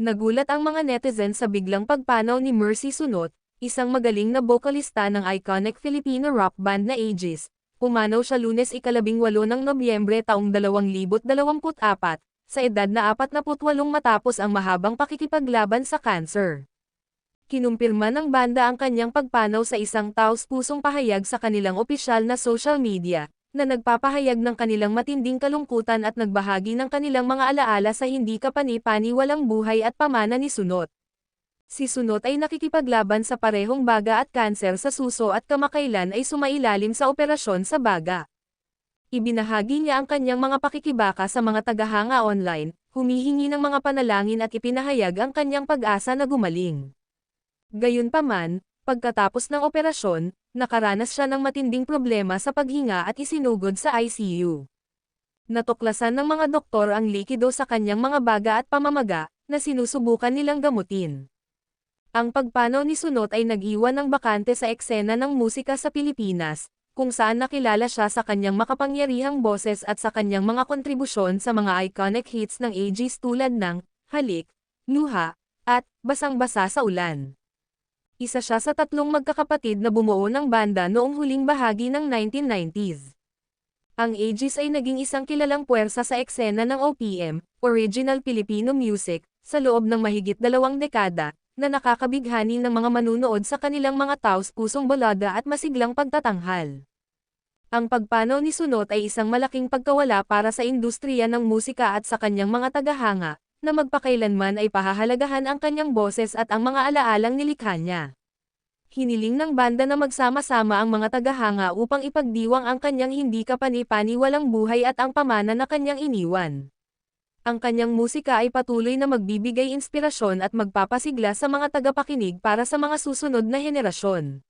Nagulat ang mga netizen sa biglang pagpanaw ni Mercy Sunot, isang magaling na bokalista ng iconic Filipino rock band na Aegis. Pumanaw siya Lunes 18 ng Nobyembre taong 2024, sa edad na 48 matapos ang mahabang pakikipaglaban sa cancer. Kinumpirma ng banda ang kanyang pagpanaw sa isang taos-pusong pahayag sa kanilang opisyal na social media, na nagpapahayag ng kanilang matinding kalungkutan at nagbahagi ng kanilang mga alaala sa hindi kapani-paniwalang buhay at pamana ni Sunot. Si Sunot ay nakikipaglaban sa parehong baga at kanser sa suso at kamakailan ay sumailalim sa operasyon sa baga. Ibinahagi niya ang kanyang mga pakikibaka sa mga tagahanga online, humihingi ng mga panalangin at ipinahayag ang kanyang pag-asa na gumaling. Gayunpaman, pagkatapos ng operasyon, nakaranas siya ng matinding problema sa paghinga at isinugod sa ICU. Natuklasan ng mga doktor ang likido sa kanyang mga baga at pamamaga, na sinusubukan nilang gamutin. Ang pagpanaw ni Sunot ay nag-iwan ng bakante sa eksena ng musika sa Pilipinas, kung saan nakilala siya sa kanyang makapangyarihang boses at sa kanyang mga kontribusyon sa mga iconic hits ng Aegis tulad ng Halik, Luha, at Basang-basa sa ulan. Isa siya sa tatlong magkakapatid na bumuo ng banda noong huling bahagi ng 1990s. Ang Aegis ay naging isang kilalang puwersa sa eksena ng OPM, Original Filipino Music, sa loob ng mahigit 2 dekada, na nakakabighani ng mga manunood sa kanilang mga taos-pusong balada at masiglang pagtatanghal. Ang pagpanaw ni Sunot ay isang malaking pagkawala para sa industriya ng musika at sa kanyang mga tagahanga, na magpakailanman ay pahahalagahan ang kanyang boses at ang mga alaalang nilikha niya. Hiniling ng banda na magsama-sama ang mga tagahanga upang ipagdiwang ang kanyang hindi kapani-paniwalang buhay at ang pamana na kanyang iniwan. Ang kanyang musika ay patuloy na magbibigay inspirasyon at magpapasigla sa mga tagapakinig para sa mga susunod na henerasyon.